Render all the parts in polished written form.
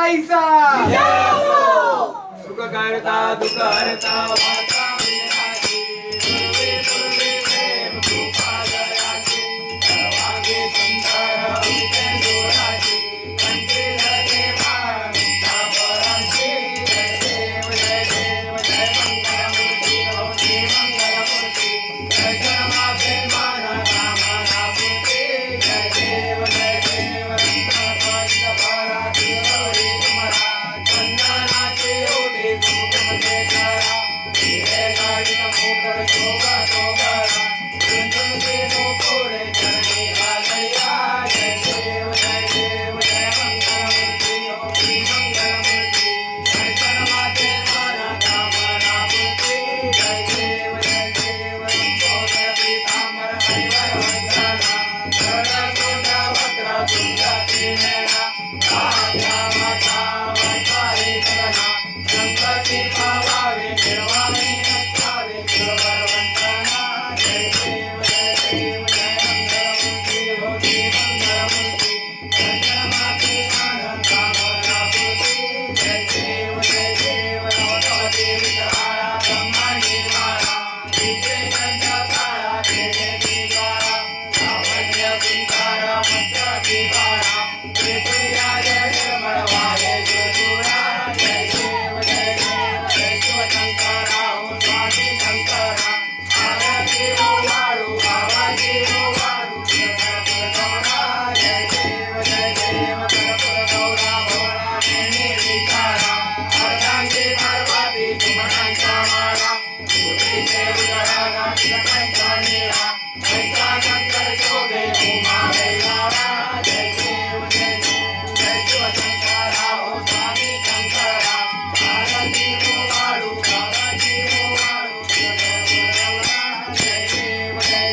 माईचा सुख करता दुःख हरता वाचा विनाशी पूर्वे पूर्वे प्रेम कृपा दयाची सर्वांगी सुंदर अवते जोराची कंठी धरते मान परांची जय देव जय देव जय मंगलमूर्ती होती मंगलमूर्ती जय जन्माचे मान कामना पूर्ती जय देव जय देव रंगपाच परा तिरुवरी तुम्हारा चंदनाची होती तुमचे करा हिरे गाडी मोकर शोभा शोभरा तुमचे मोकोरे चरणी आगळ्या जय देव जय मंगलमूर्ती होती मंगलमूर्ती जय जन्माचे मान कामना पूर्ती जय देव रंगोदर पीतांबर हरिवर वंदना गरुड सोंडा वक्र तुंगाती मेळा राजा माता वंचारी करना संकटी पावावे निर्वाणी नसावे गुरुवर वंदना जय देव जय मंगलमूर्ती होती मंगलमूर्ती जय जन्माचे मान कामना पूर्ती जय देव नवदवती विग्रहारा ब्रह्मांडी मारा विजय कंठ काळा केले दिवारा लावण्य कुंभारा मंत्र दिवारा त्रिपुरा निर्मळ वाले गुरुरा जय देव जय शिवशंकरा हो स्वामी शंकरा आरती हो वाळू बाबाजी हो वाळू कर्पूर गौरा जय देव कर्पूर गौरा भोळा निर्विचारा अर्धांगी पार्वती सुमनांचा माळा तुझे उदराला तिलकांचा निळा ऐसा शंकर शोभे उमा वैराळा जय देव जय शिवशंकरा हो स्वामी शंकरा आरती हो वाळू बाबाजी हो वाळू कर्पूर गौरा जय देव जय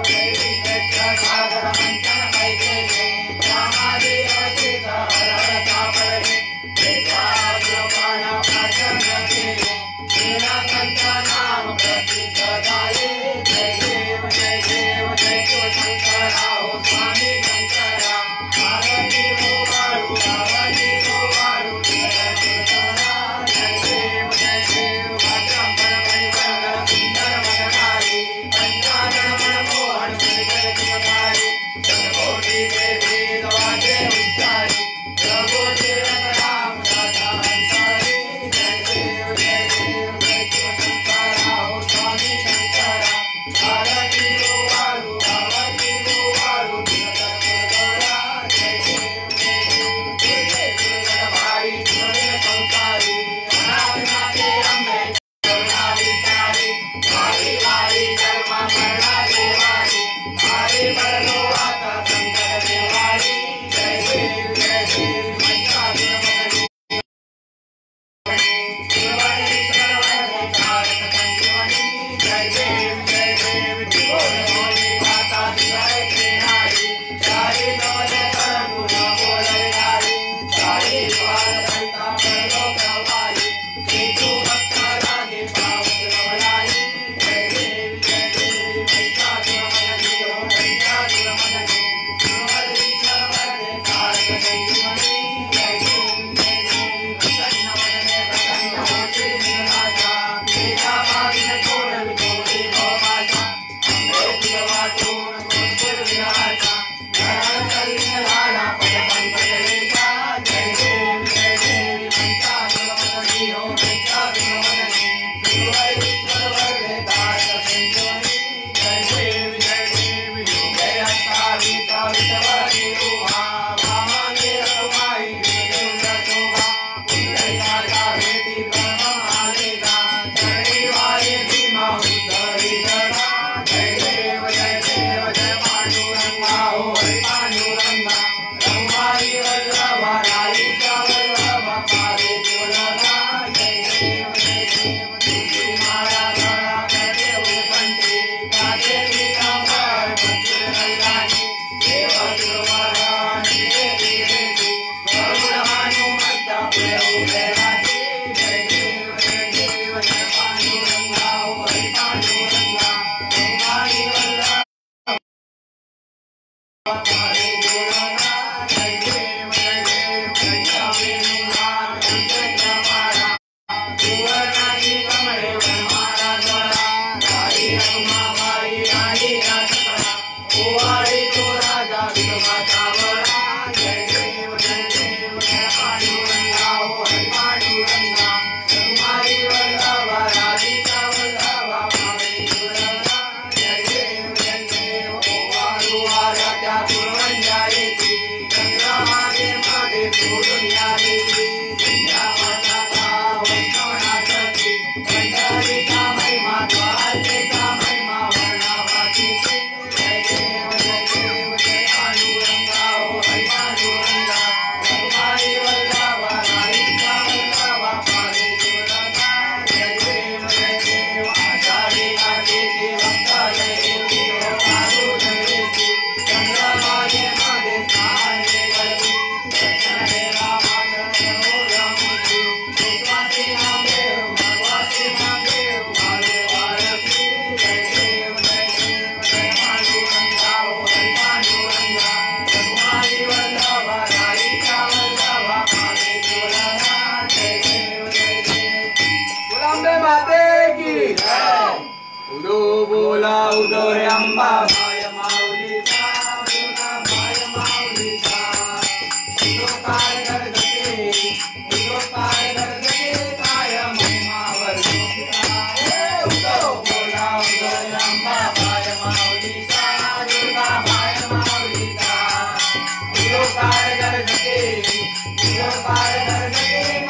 विद्येच्या सागर मंथन कैकेले रामादी अचिता हरहरता पडले देवाग्रपाणा प्रार्थन केले नीलकंठ नाम प्रसिद्ध झाले जय देव जय शिवशंकरा हो स्वामी शंकरा आरती हो वाळू बाबाजी हो वाळू कर्पूर गौरा जय देव भाद्रांबर परिवर्गर सुंदर वदनारी पंचानन मनमोहन सुंदर सुमकारी शतकोटी देवी वाजे उच्चारी प्रभोटी रतराम राधा हंसारी जय देव जय शिवशंकरा हो स्वामी शंकरा सोडून या देवी वृंदावनाचा वैष्णवनाथी पंढरीचा महिमा द्वारकेचा महिमा वर्णावाची जय देव जय पांडुरंगा ओ हरी पांडुरंगा रघुमाई वल्लभा राईचा वल्लभा पारे दुर्लभा जय देव आषाढी कार्तिकी भक्तालय येती ओ पांडुरंग येती चंद्रभागे मध्ये स्नाने करती दर्शन देवा माधव हो रमती विश्वासी नामदेव भगवासी नामदेव मारे वारती जय देव जय पांडुरंगा ओ हरी पांडुरंगा रघुमाई वल्लभा राईचा वल्लभा पारे दुर्लभा जय देव गुलांबे माते की जय उदो बोला उदो रे अंबा माय माऊलीचा उदो माय माऊलीचा उदो काय गरजते काय महिमा वर्णिता उदो बोला उदो रे अंबा माय माऊलीचा दुर्गा माय माऊलीचा उदो काय गरजते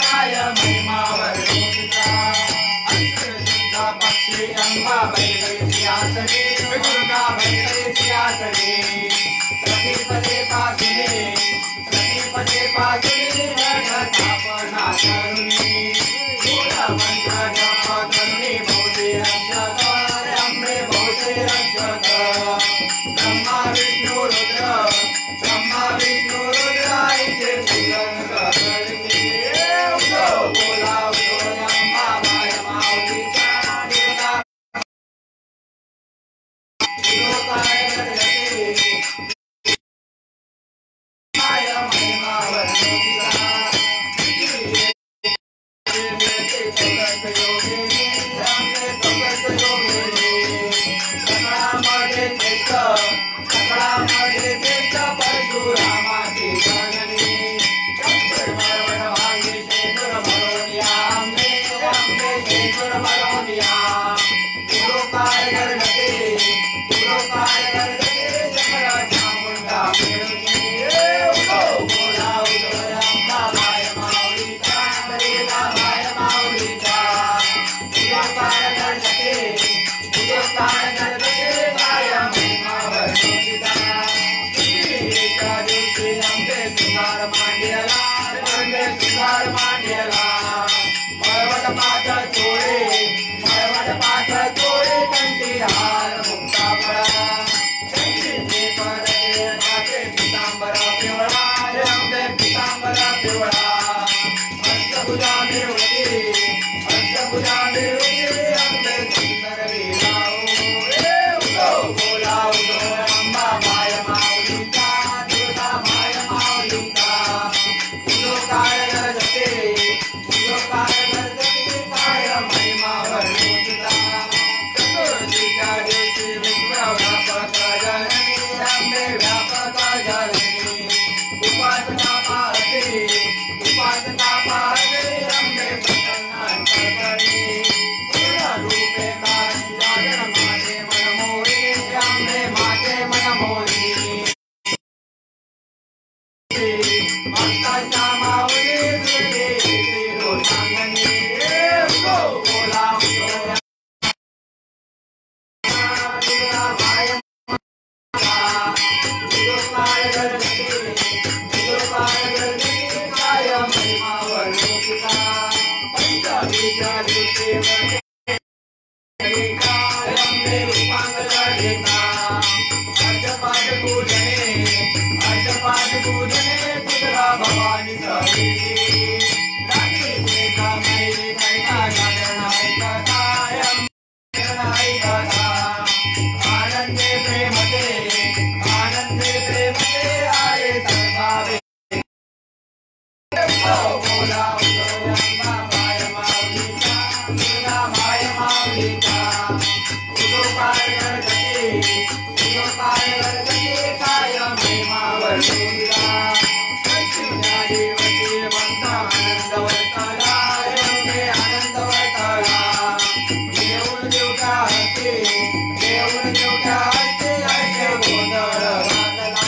काय महिमा वर्णिता अंतरशुद्ध पक्षी अंबा बैठे सियासने दुर्गा बैठे सियासने प्रतिपदे पासुने स्थापना करुणी मूल मंत्र जप करुणी बहुते रक्षक अम्बे बहुते रक्षक ब्रह्मा विष्णु रुद्र आईचे पूजन करते उदो बोला उदो अंबा माय माऊलीचा दुर्गा उदो काय गरजते माय महिमा वर्णिता परशुरामाची जननी शेंदूर भरोनिया उदो काय गरजते चक्र चामुंडा मिळूनी उदो बोला उदो अंबा माय माऊलीचा दुर्गा माय माऊलीचा उदो काय गरजते काय महिमा वर्णिता एका दिवशी अंबे सुंदर मांडला मळवट पाठ चोळे कंठी हार मुक्ता फळा कंठीचे परदे पाटे पितांबर पिवळा रे अंबे पितांबर पिवळा अष्टभुजा मिळवती अंबे सुंदर लीलाओ उदो बोला उदो अंबा माय माऊलीचा दुर्गा माय माऊलीचा उदो काय गरजते काय महिमा वर्णिता चतुर्थीच्या दिवशी विश्वव्यापक जननी अंबे व्यापक जननी उपासना पाहते अंबे प्रसन्न करते पूर्ण रूपे काळी जागरण माझे मन मोरी अंबे माझे मन मोरी भक्ताच्या माऊली दुर्गे लोटांगणी उदो बोला उदो दुर्गा माय उदो काय गरजते काय महिमा वर्णिता पंचमीच्या दिवशी अंबे रूपांतर घेता अर्धपाठ पूजने दुर्गा भवानी सविती रात्री मैली कैका जागरण ऐकता आनंदे प्रेमते आले तरसावे बोला उदो अंबा माय माऊलीचा दुर्गा माय माऊलीचा उदो काय गरजते काय महिमा वर्णिता लक्ष्मीच्या देवते बंद आनंद वर्तला आनंद वर्तला देऊळ देवता हस्ते आयचे गोंधळ घातला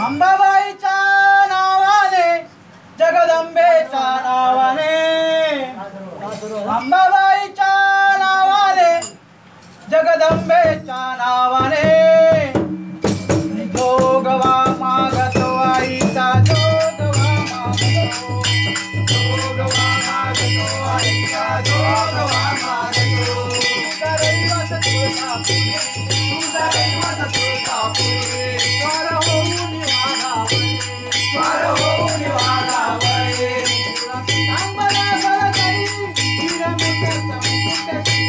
अंबाबाईच्या नावाने जगदंबेच्या नावाने अंबाबाईच्या नावाने जगदंबेच्या नावाने जोगवा मागतो आईचा जोगवा मागतो जोगवा मागतो आईचा जोगवा मागतो तुझा दैवत तुळजापुरी स्वार होऊन वागावळे अंबरा गळगळी हिरमुक्याचा मुकुटची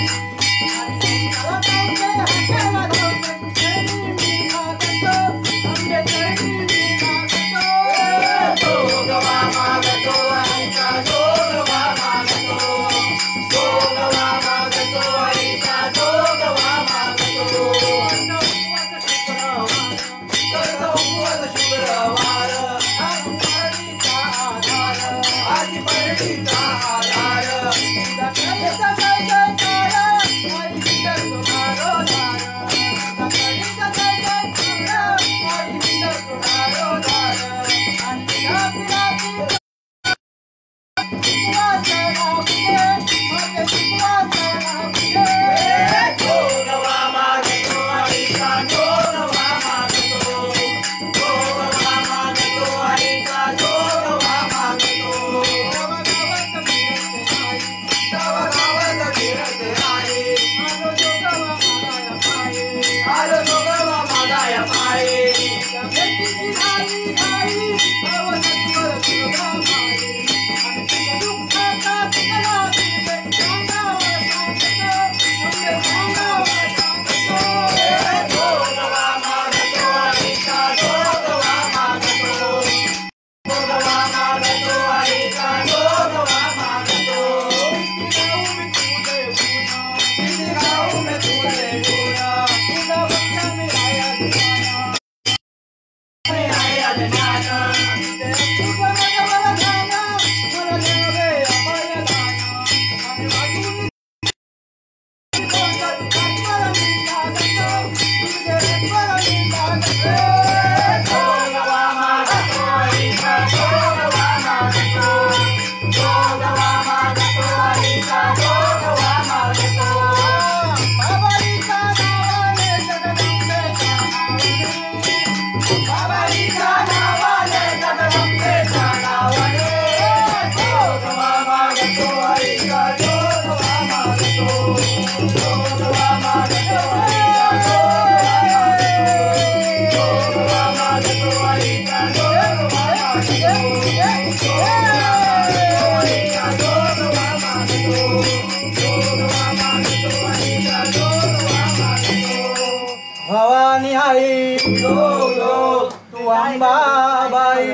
भवानी आई तू अंबाबाई,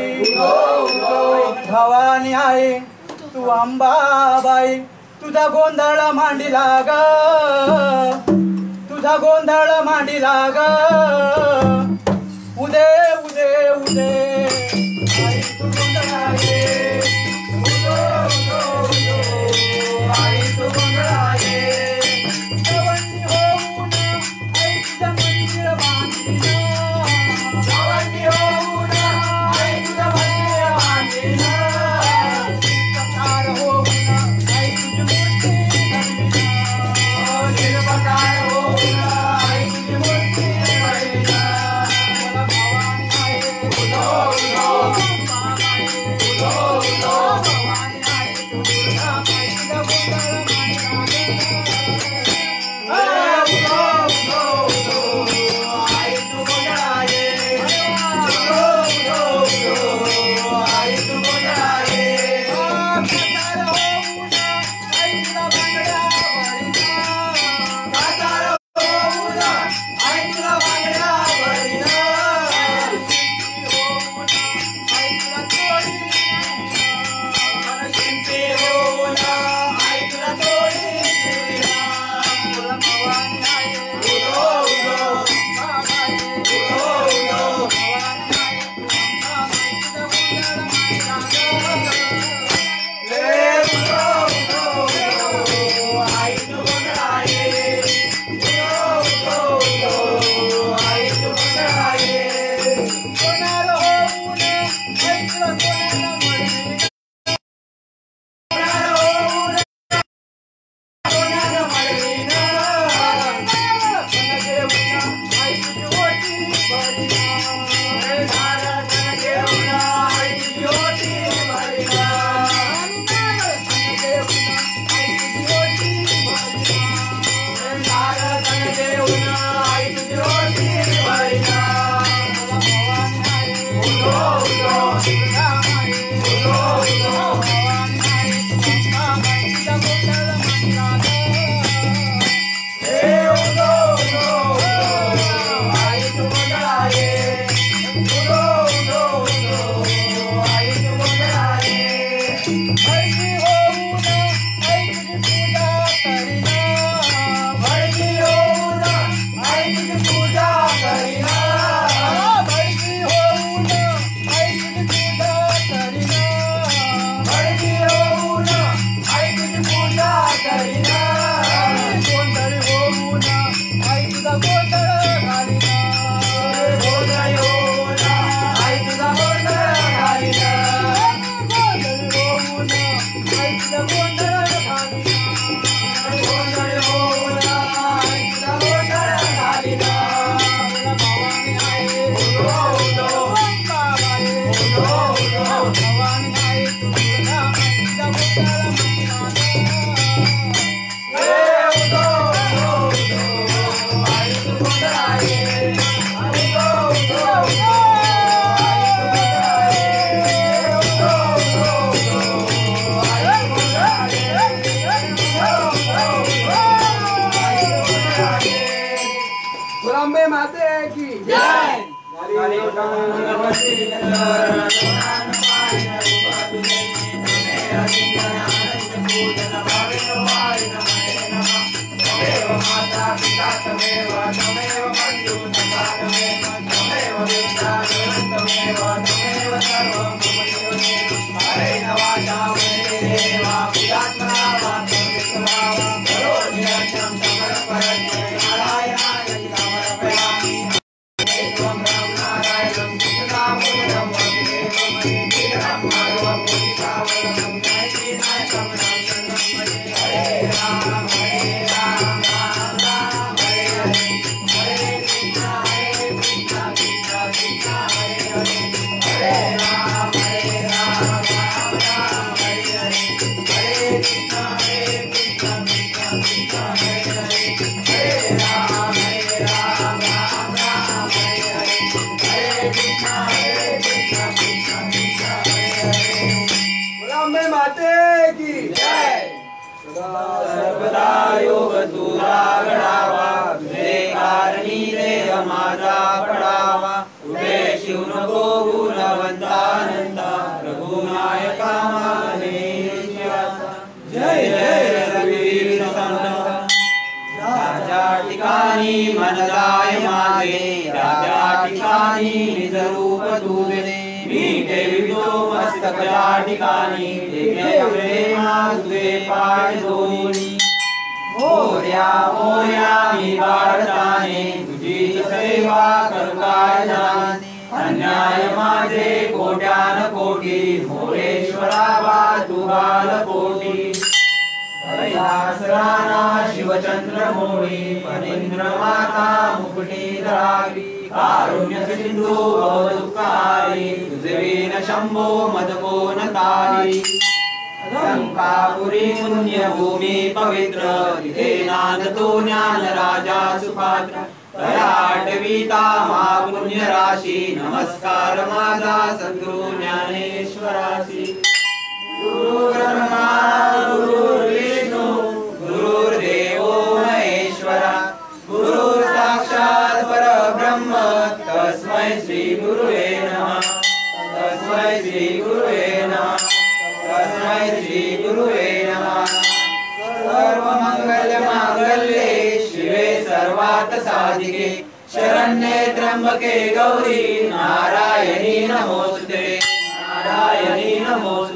भवानी आई तू अंबाबाई, तुझा गोंधळ मांडीला ग, तुझा गोंधळ मांडीला ग, उदे उदे उदे आई तू गोंधळाये, उदो उदो उदो आई तू गोंधळाये, गवंडी होऊन आई तुझं मंदिर बांधिलं, गवंडी होऊन आई तुझं मंदिर बांधिलं, शिल्पकार होऊन आई तुझी मूर्ती घडविलं, शिल्पकार होऊन आई तुझी मूर्ती घडविलं, मला भवानी आहे उदो उदो उदो उदो भवानी आहे तू दुर्गा माई, तुझा गोंधळ मांडला ग, उदो उदो उदो आई तू गोंधळाये, उदो उदो उदो आई तू गोंधळाये, कातार होऊन आई तुला बांगड्या भरिलं, कातार होऊन आई तुला बांगड्या भरिलं, शिंपी होऊन आई तुला तोडी शिविलं, तुला भवानी आहे उदो उदो अंबाबाई, उदो उदो भवानी आहे तू अंबाबाई, तुझा गोंधळ मांडला ग, उदो उदो उदो आई तू गोंधळाये, उदो उदो उदो आई तू गोंधळाये, कोणाला होऊन आई तुला कोणाला म्हणली, कोणाला होऊन कोणाला म्हणली ना, कोणाला आई तुझी ओटी भरिलं, कोणाला घेऊन आई तुझी ओटी भरिलं, गुलांबे माते की जय। हरे नवा सर्वदा योग तुझा घडावा, तुझे कारणी देह माझा पडावा. तुझे शिव नको गुणवंतानंदा, रघुनायका मानेश्वरा. जय जय रघुवीर समर्थ. राजा ठिकाणी मनदाय माझे, राजा ठिकाणी निज रूप तुझे. मी ठेवितो मस्तक या ठिकाणी, तुझे पाय दोन्ही. मोर्या मोर्या मी बाळताने, तुझी सेवा करू काय जाणे. अन्याय माझे कोट्यान कोटी, मोरेश्वरा बा तुगाल कोटी. कैलासराना शिवचंद्र मोळी, फणींद्र माता मुकुटी धरावी. कारुण्य सिंधू दुःखारी, तुझे वीण शंभो मदकोन तारी. लंकापुरी पुण्यभूमी पवित्र, तिथे नांदतो ज्ञान राजा सुपात्र. तयाटविता मा पुण्य राशी, नमस्कार माझा सद्गुरु ज्ञानेश्वरासी. गुरु ब्रह्मा गुरुर्विष्णू गुरुर्देवो महेश्वरा. गुरु साक्षात् परब्रह्म, तस्मै श्री गुरुवे नमः. तस्मै श्री गुरुवे नमः. तस्मै श्री गुरुवे नमः. सर्वमंगल मांगल्ये शिवे सर्वार्थ साधिके, शरण्ये त्र्यंबके गौरी नारायणी नमोस्तुते. नारायणी नमोस्तुते.